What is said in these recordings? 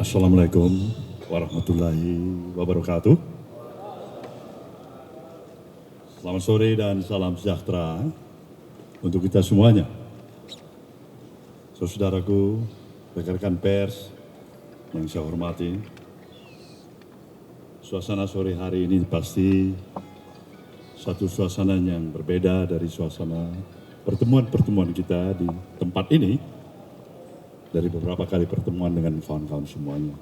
Assalamualaikum warahmatullahi wabarakatuh. Selamat sore dan salam sejahtera untuk kita semuanya. Saudaraku, rekan-rekan pers yang saya hormati, suasana sore hari ini pasti satu suasana yang berbeda dari suasana pertemuan-pertemuan kita di tempat ini dari beberapa kali pertemuan dengan kawan-kawan semuanya.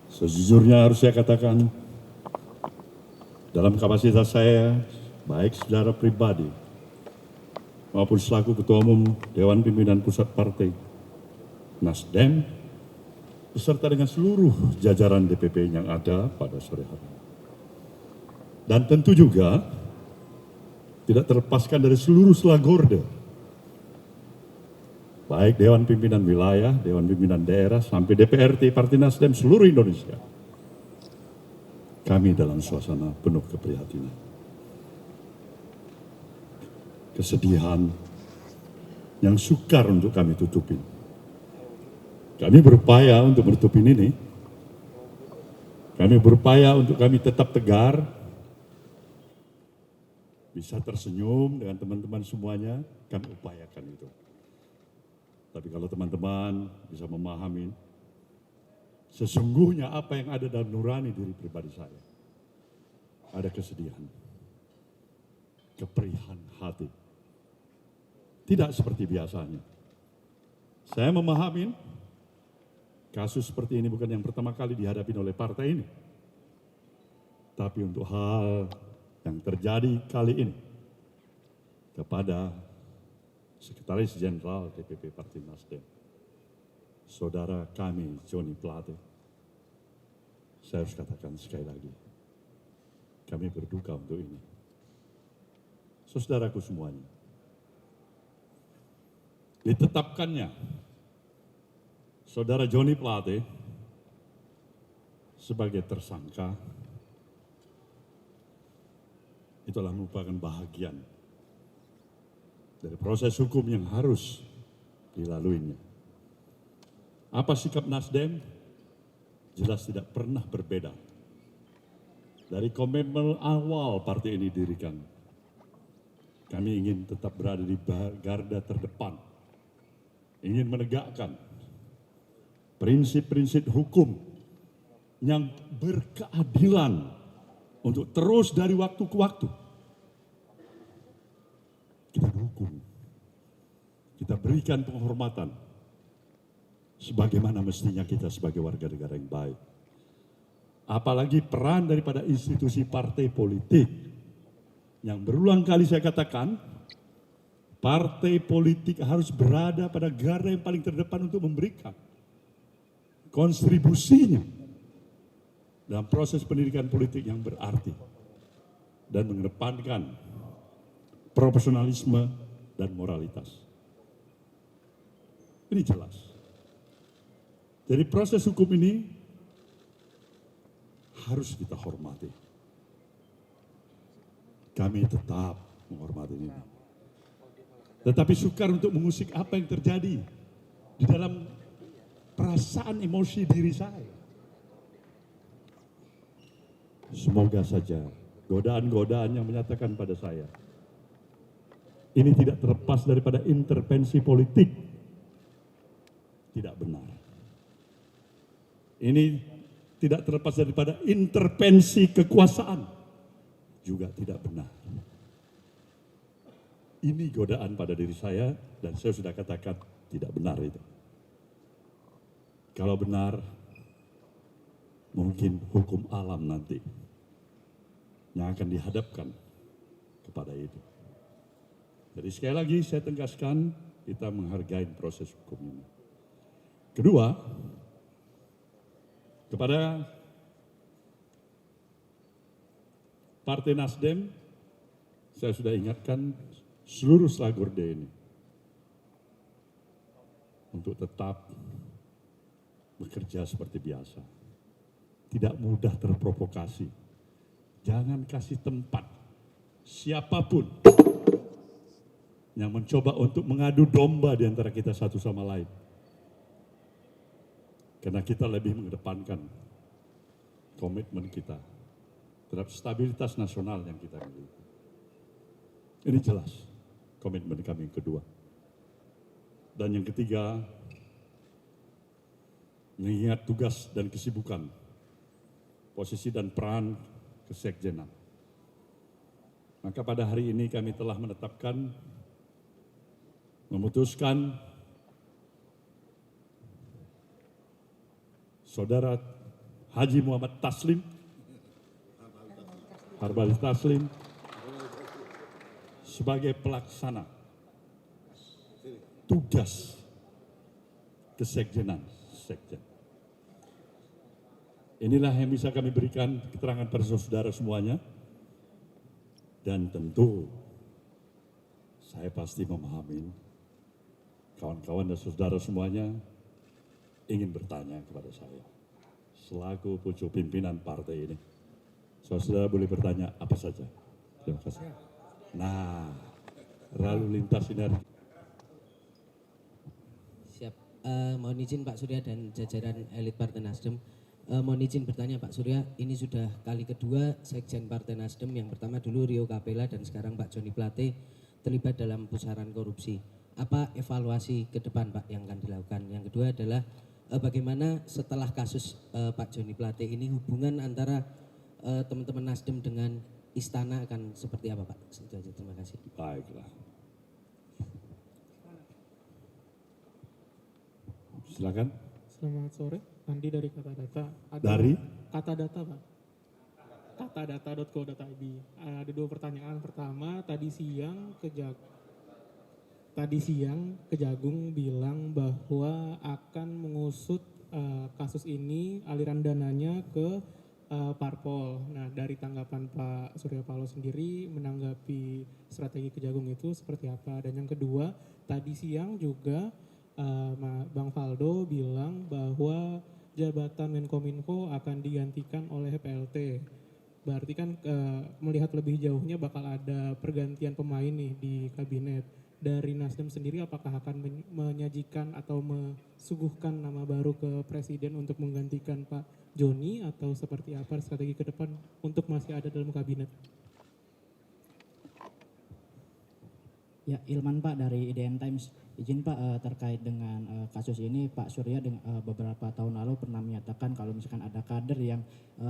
Sejujurnya harus saya katakan, dalam kapasitas saya, baik secara pribadi maupun selaku Ketua Umum Dewan Pimpinan Pusat Partai Nasdem, beserta dengan seluruh jajaran DPP yang ada pada sore hari ini. Dan tentu juga tidak terlepaskan dari seluruh selagorde, baik Dewan Pimpinan Wilayah, Dewan Pimpinan Daerah, sampai DPRD Partai Nasdem seluruh Indonesia. Kami dalam suasana penuh keprihatinan, kesedihan yang sukar untuk kami tutupin. Kami berupaya untuk menutupin ini. Kami berupaya untuk kami tetap tegar, bisa tersenyum dengan teman-teman semuanya, kami upayakan itu. Tapi kalau teman-teman bisa memahami sesungguhnya apa yang ada dalam nurani diri pribadi saya, ada kesedihan, keperihan hati. Tidak seperti biasanya. Saya memahami kasus seperti ini bukan yang pertama kali dihadapi oleh partai ini. Tapi untuk hal yang terjadi kali ini kepada Sekretaris Jenderal DPP Partai Nasdem, saudara kami Johnny Plate, saya harus katakan sekali lagi, kami berduka untuk ini. Saudaraku semuanya, ditetapkannya saudara Johnny Plate sebagai tersangka, itulah merupakan bahagian dari proses hukum yang harus dilaluinya. Apa sikap Nasdem? Jelas tidak pernah berbeda. Dari komitmen awal partai ini didirikan, kami ingin tetap berada di garda terdepan, ingin menegakkan prinsip-prinsip hukum yang berkeadilan untuk terus dari waktu ke waktu kita dukung, kita berikan penghormatan sebagaimana mestinya kita sebagai warga negara yang baik. Apalagi peran daripada institusi partai politik yang berulang kali saya katakan, partai politik harus berada pada garda yang paling terdepan untuk memberikan kontribusinya dalam proses pendidikan politik yang berarti dan mengedepankan profesionalisme dan moralitas. Ini jelas. Jadi proses hukum ini harus kita hormati. Kami tetap menghormati ini. Tetapi sukar untuk mengusik apa yang terjadi di dalam perasaan emosi diri saya. Semoga saja godaan-godaan yang menyatakan pada saya, ini tidak terlepas daripada intervensi politik, tidak benar. Ini tidak terlepas daripada intervensi kekuasaan, juga tidak benar. Ini godaan pada diri saya dan saya sudah katakan tidak benar itu. Kalau benar, mungkin hukum alam nanti yang akan dihadapkan kepada itu. Jadi sekali lagi saya tegaskan, kita menghargai proses hukum ini. Kedua, kepada Partai Nasdem, saya sudah ingatkan seluruh selagorde ini untuk tetap bekerja seperti biasa. Tidak mudah terprovokasi. Jangan kasih tempat siapapun yang mencoba untuk mengadu domba di antara kita satu sama lain. Karena kita lebih mengedepankan komitmen kita terhadap stabilitas nasional yang kita miliki. Ini jelas komitmen kami yang kedua. Dan yang ketiga, mengingat tugas dan kesibukan, posisi dan peran kesekjenan. Maka pada hari ini kami telah memutuskan Saudara Haji Muhammad Taslim, Harbalis Taslim, sebagai pelaksana tugas kesekjenan sekjen. Inilah yang bisa kami berikan keterangan pada saudara semuanya. Dan tentu saya pasti memahami kawan-kawan dan saudara semuanya ingin bertanya kepada saya selaku pucuk pimpinan partai ini. Saudara boleh bertanya apa saja. Terima kasih. Nah, lalu lintas sinergi. Siap. Mohon izin Pak Surya dan jajaran elit Partai Nasdem. Mohon izin bertanya Pak Surya, ini sudah kali kedua Sekjen Partai Nasdem, yang pertama dulu Rio Capella dan sekarang Pak Joni Plate terlibat dalam pusaran korupsi. Apa evaluasi ke depan Pak yang akan dilakukan? Yang kedua adalah bagaimana setelah kasus Pak Joni Plate ini hubungan antara teman-teman Nasdem dengan Istana akan seperti apa Pak? Itu aja, terima kasih. Baiklah. Silakan. Selamat sore, Andi dari Kata Data. Dari? Kata Data, Pak. Katadata.co.id. Ada dua pertanyaan. Pertama, tadi siang Kejagung bilang bahwa akan mengusut kasus ini, aliran dananya ke parpol. Nah, dari tanggapan Pak Surya Paloh sendiri menanggapi strategi Kejagung itu seperti apa? Dan yang kedua, tadi siang juga Bang Faldo bilang bahwa jabatan Menkominfo akan digantikan oleh PLT. Berarti kan melihat lebih jauhnya bakal ada pergantian pemain nih di kabinet. Dari Nasdem sendiri apakah akan menyajikan atau mesuguhkan nama baru ke Presiden untuk menggantikan Pak Joni, atau seperti apa strategi ke depan untuk masih ada dalam kabinet? Ya, Ilman Pak dari IDN Times. Izin Pak, terkait dengan kasus ini, Pak Surya beberapa tahun lalu pernah menyatakan kalau misalkan ada kader yang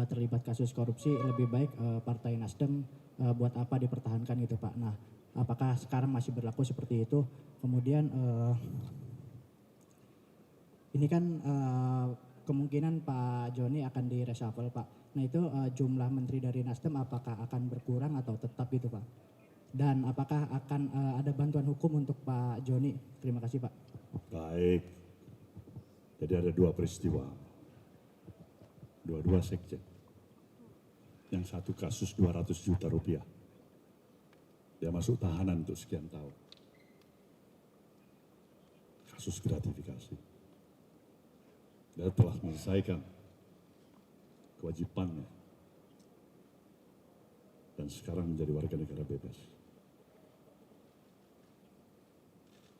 terlibat kasus korupsi, lebih baik Partai Nasdem buat apa dipertahankan gitu Pak. Nah, apakah sekarang masih berlaku seperti itu? Kemudian ini kan kemungkinan Pak Joni akan di-reshuffle Pak. Nah itu jumlah menteri dari Nasdem apakah akan berkurang atau tetap gitu Pak? Dan apakah akan ada bantuan hukum untuk Pak Joni? Terima kasih Pak. Baik. Jadi ada dua peristiwa. Dua-dua sekjen. Yang satu kasus 200 juta rupiah. Dia masuk tahanan untuk sekian tahun. Kasus gratifikasi. Dia telah menyelesaikan kewajibannya. Dan sekarang menjadi warga negara bebas.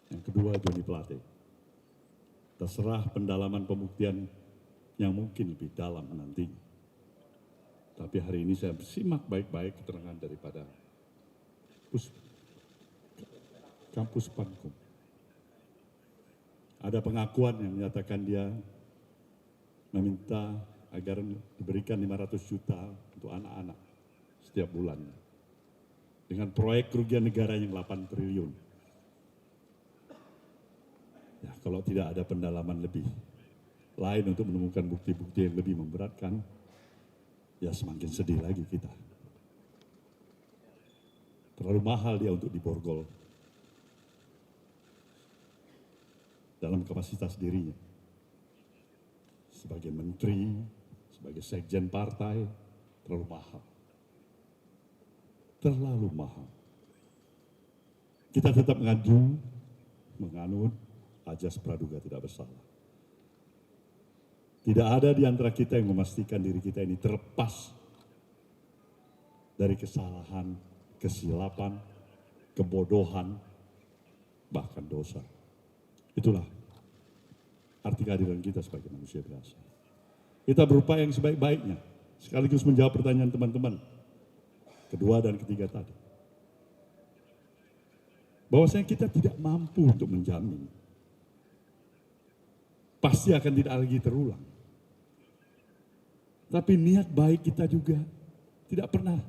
Yang kedua, Joni Plate. Terserah pendalaman pembuktian yang mungkin lebih dalam nanti. Tapi hari ini saya simak baik-baik keterangan daripada kampus Pankum. Ada pengakuan yang menyatakan dia meminta agar diberikan 500 juta untuk anak-anak setiap bulan. Dengan proyek kerugian negara yang 8 triliun. Ya, kalau tidak ada pendalaman lebih lain untuk menemukan bukti-bukti yang lebih memberatkan, ya semakin sedih lagi kita. Terlalu mahal dia untuk diborgol dalam kapasitas dirinya. Sebagai menteri, sebagai sekjen partai, terlalu mahal. Terlalu mahal. Kita tetap menganut ajas praduga tidak bersalah. Tidak ada di antara kita yang memastikan diri kita ini terlepas dari kesalahan, kesilapan, kebodohan, bahkan dosa. Itulah arti kehadiran kita sebagai manusia biasa. Kita berupaya yang sebaik-baiknya, sekaligus menjawab pertanyaan teman-teman kedua dan ketiga tadi. Bahwasanya kita tidak mampu untuk menjamin pasti akan tidak lagi terulang. Tapi niat baik kita juga tidak pernah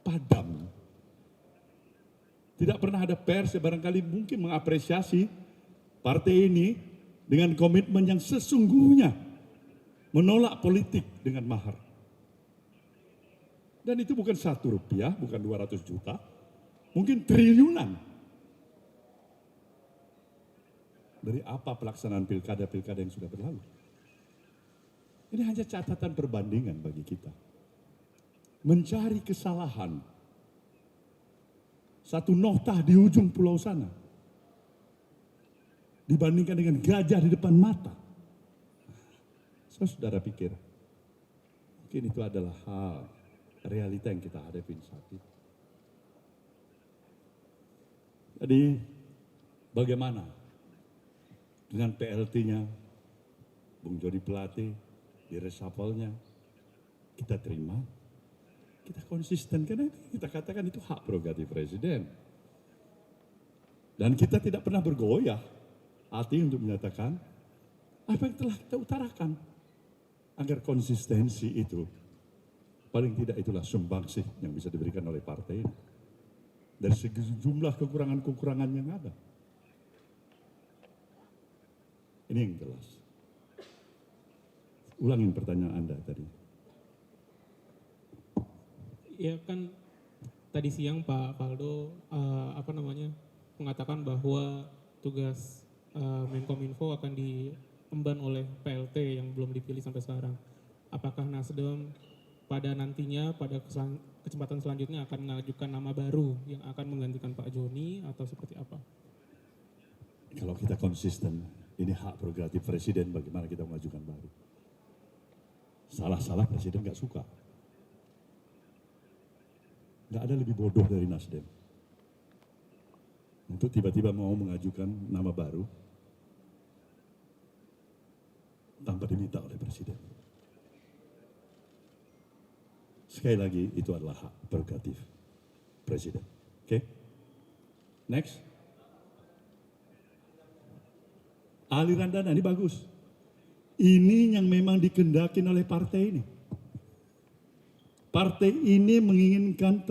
padam. Tidak pernah ada pers yang barangkali mungkin mengapresiasi partai ini dengan komitmen yang sesungguhnya menolak politik dengan mahar. Dan itu bukan 1 rupiah, bukan 200 juta, mungkin triliunan. Dari apa pelaksanaan pilkada-pilkada yang sudah berlalu. Ini hanya catatan perbandingan bagi kita. Mencari kesalahan. Satu noktah di ujung pulau sana. Dibandingkan dengan gajah di depan mata. Saudara pikir, mungkin itu adalah hal realita yang kita hadapi saat ini. Jadi bagaimana dengan PLT-nya, Bung Joni Plate, di reshuffle-nya, kita terima, kita konsisten, karena kita katakan itu hak prerogatif presiden. Dan kita tidak pernah bergoyah hati untuk menyatakan apa yang telah kita utarakan, agar konsistensi itu, paling tidak itulah sumbangsih yang bisa diberikan oleh partai ini. Dari sejumlah kekurangan-kekurangan yang ada. Ini yang jelas. Ulangin pertanyaan Anda tadi. Ya kan tadi siang Pak Faldo mengatakan bahwa tugas Menkominfo akan diemban oleh PLT yang belum dipilih sampai sekarang. Apakah Nasdem pada nantinya pada kesempatan selanjutnya akan mengajukan nama baru yang akan menggantikan Pak Joni atau seperti apa? Kalau kita konsisten, ini hak prerogatif presiden bagaimana kita mengajukan baru. Salah-salah presiden nggak suka. Nggak ada lebih bodoh dari Nasdem. Untuk tiba-tiba mau mengajukan nama baru tanpa diminta oleh presiden. Sekali lagi, itu adalah hak prerogatif presiden. Oke? Next. Aliran dana ini bagus. Ini yang memang dikehendakin oleh partai ini. Partai ini menginginkan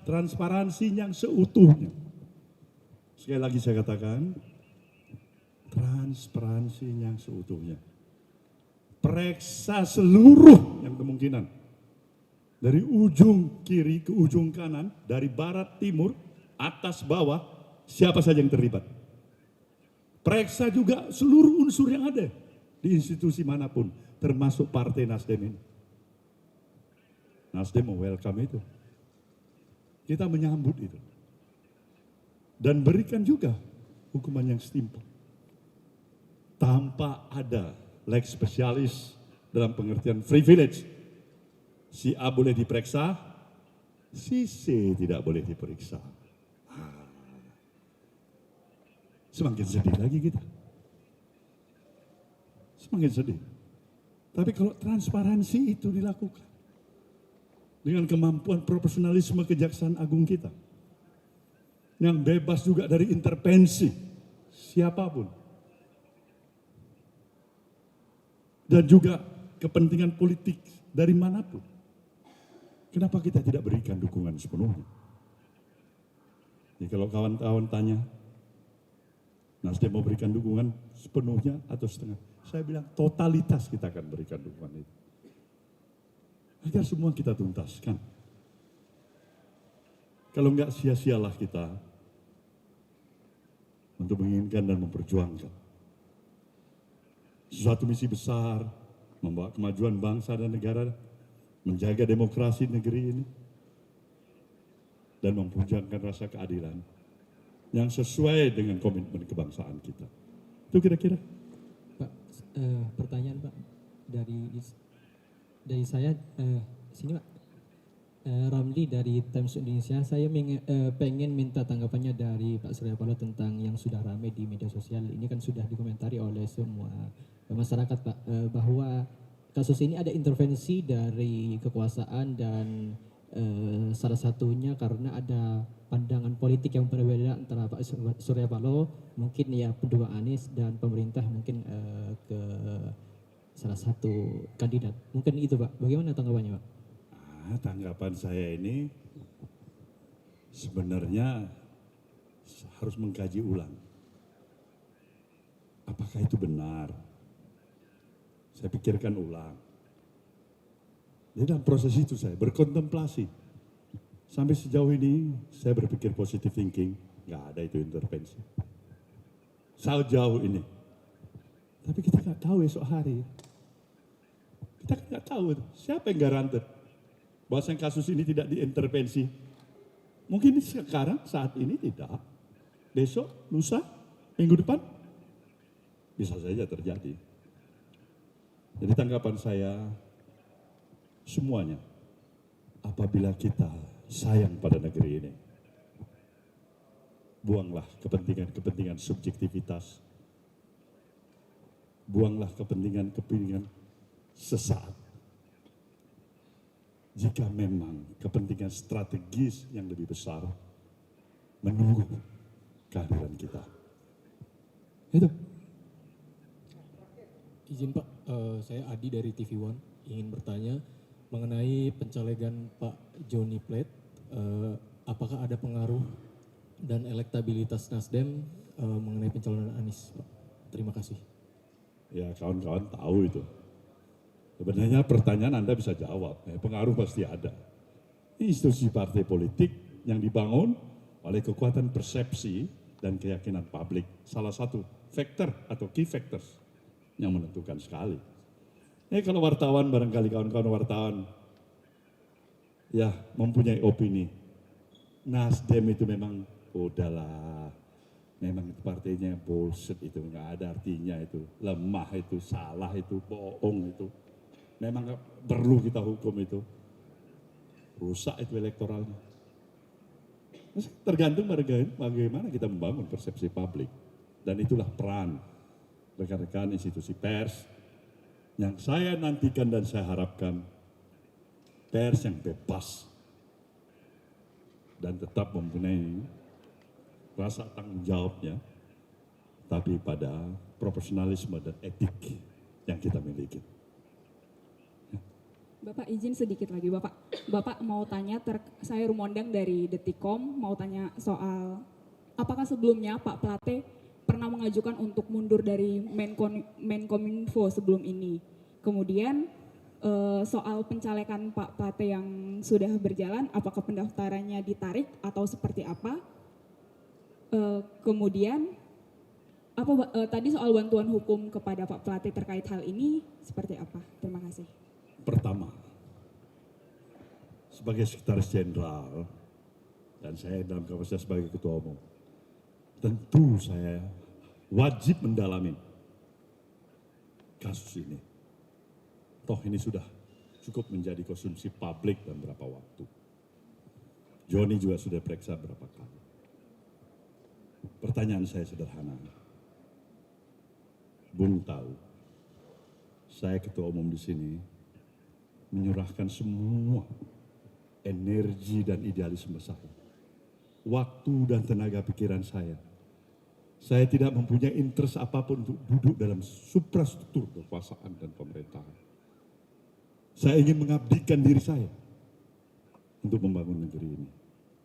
transparansi yang seutuhnya. Sekali lagi saya katakan, transparansi yang seutuhnya. Periksa seluruh yang kemungkinan. Dari ujung kiri ke ujung kanan, dari barat timur, atas bawah, siapa saja yang terlibat. Periksa juga seluruh unsur yang ada di institusi manapun, termasuk partai Nasdem ini. Nasdem welcome itu. Kita menyambut itu. Dan berikan juga hukuman yang setimpal. Tanpa ada lex spesialis dalam pengertian privilege. Si A boleh diperiksa, si C tidak boleh diperiksa. Semakin sedih lagi kita. Semakin sedih. Tapi kalau transparansi itu dilakukan dengan kemampuan profesionalisme Kejaksaan Agung kita, yang bebas juga dari intervensi siapapun, dan juga kepentingan politik dari manapun, kenapa kita tidak berikan dukungan sepenuhnya? Jadi kalau kawan-kawan tanya, Nasdem mau berikan dukungan sepenuhnya atau setengah? Saya bilang totalitas kita akan berikan dukungan itu. Agar semua kita tuntaskan. Kalau enggak sia-sialah kita untuk menginginkan dan memperjuangkan sesuatu misi besar, membawa kemajuan bangsa dan negara, menjaga demokrasi negeri ini, dan memperjuangkan rasa keadilan yang sesuai dengan komitmen kebangsaan kita. Itu kira-kira. Pak, pertanyaan Pak dari saya sini Pak. Ramli dari Times Indonesia. Saya pengen minta tanggapannya dari Pak Surya Paloh tentang yang sudah ramai di media sosial. Ini kan sudah dikomentari oleh semua masyarakat, Pak, bahwa kasus ini ada intervensi dari kekuasaan dan salah satunya karena ada pandangan politik yang berbeda antara Pak Surya Paloh, mungkin ya pendukung Anies, dan pemerintah mungkin ke salah satu kandidat. Mungkin itu, Pak. Bagaimana tanggapannya, Pak? Tanggapan saya ini sebenarnya harus mengkaji ulang. Apakah itu benar? Saya pikirkan ulang. Jadi dalam proses itu saya berkontemplasi. Sampai sejauh ini saya berpikir positive thinking, nggak ada itu intervensi. Sejauh ini. Tapi kita nggak tahu esok hari. Kita nggak tahu siapa yang garanti bahwa kasus ini tidak diintervensi. Mungkin sekarang, saat ini tidak. Besok, lusa, minggu depan, bisa saja terjadi. Jadi tanggapan saya, semuanya, apabila kita sayang pada negeri ini, buanglah kepentingan subjektivitas, buanglah kepentingan sesaat. Jika memang kepentingan strategis yang lebih besar menunggu kehadiran kita. Itu. Izin Pak, saya Adi dari TV One ingin bertanya mengenai pencalegan Pak Johnny Plate. Apakah ada pengaruh dan elektabilitas Nasdem mengenai pencalonan Anies, Pak? Terima kasih. Ya, kawan-kawan tahu itu. Sebenarnya pertanyaan Anda bisa jawab, pengaruh pasti ada. Institusi partai politik yang dibangun oleh kekuatan persepsi dan keyakinan publik, salah satu faktor atau key factors yang menentukan sekali. Kalau wartawan, barangkali kawan-kawan wartawan, ya mempunyai opini, Nasdem itu memang udahlah, memang itu partainya bullshit, itu nggak ada artinya, itu lemah, itu salah, itu bohong, itu memang nggak perlu kita hukum, itu rusak itu elektoralnya. Tergantung bagaimana kita membangun persepsi publik, dan itulah peran rekan-rekan institusi pers yang saya nantikan dan saya harapkan, pers yang bebas dan tetap mempunyai rasa tanggung jawabnya, tapi pada profesionalisme dan etik yang kita miliki. Bapak izin sedikit lagi, Bapak mau tanya, saya Rumondang dari Detikkom, mau tanya soal apakah sebelumnya Pak Plate pernah mengajukan untuk mundur dari Menkominfo sebelum ini. Kemudian soal pencalekan Pak Plate yang sudah berjalan, apakah pendaftarannya ditarik atau seperti apa? Kemudian tadi soal bantuan hukum kepada Pak Plate terkait hal ini seperti apa? Terima kasih. Pertama, sebagai sekretaris jenderal dan saya dalam kapasitas sebagai ketua umum, tentu saya wajib mendalami kasus ini. Toh ini sudah cukup menjadi konsumsi publik dalam beberapa waktu. Joni juga sudah periksa berapa kali. Pertanyaan saya sederhana. Bung tahu, saya ketua umum di sini menyerahkan semua energi dan idealisme saya, waktu dan tenaga pikiran saya. Saya tidak mempunyai interest apapun untuk duduk dalam suprastruktur kekuasaan dan pemerintahan. Saya ingin mengabdikan diri saya untuk membangun negeri ini.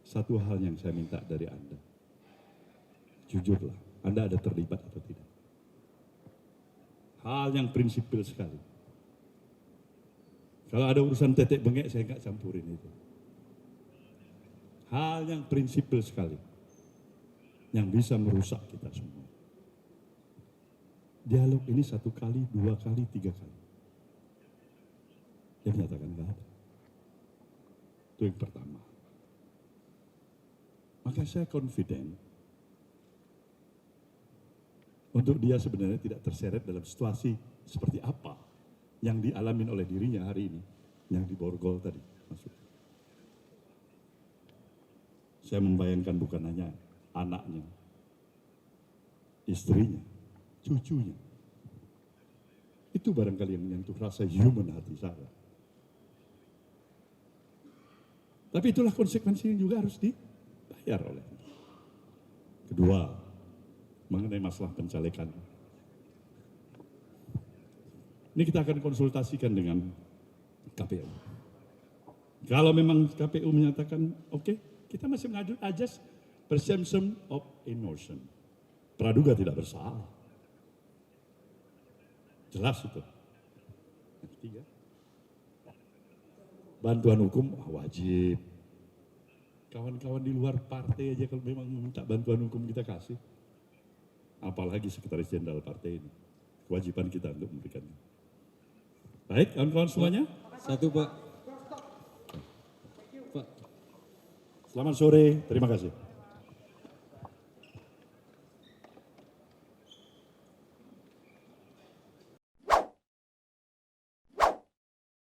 Satu hal yang saya minta dari Anda, jujurlah, Anda ada terlibat atau tidak? Hal yang prinsipil sekali. Kalau ada urusan tetek bengek, saya nggak campurin itu. Hal yang prinsipil sekali, yang bisa merusak kita semua. Dialog ini 1 kali, 2 kali, 3 kali. Dia menyatakan nggak ada. Itu yang pertama. Maka saya confident untuk dia sebenarnya tidak terseret dalam situasi seperti apa yang dialami oleh dirinya hari ini, yang di Borgol tadi masuk. Saya membayangkan bukan hanya anaknya, istrinya, cucunya. Itu barangkali yang menyentuh rasa human hati saya. Tapi itulah konsekuensi yang juga harus dibayar oleh. Kedua, mengenai masalah pencalekan. Ini kita akan konsultasikan dengan KPU. Kalau memang KPU menyatakan oke, kita masih mengajukan ajas presumption of innocence. Praduga tidak bersalah. Jelas itu. Yang ketiga, bantuan hukum wajib. Kawan-kawan di luar partai aja kalau memang minta bantuan hukum kita kasih. Apalagi sekretaris jenderal partai ini. Kewajiban kita untuk memberikannya. Baik, kawan-kawan semuanya. Satu Pak. Selamat sore, terima kasih.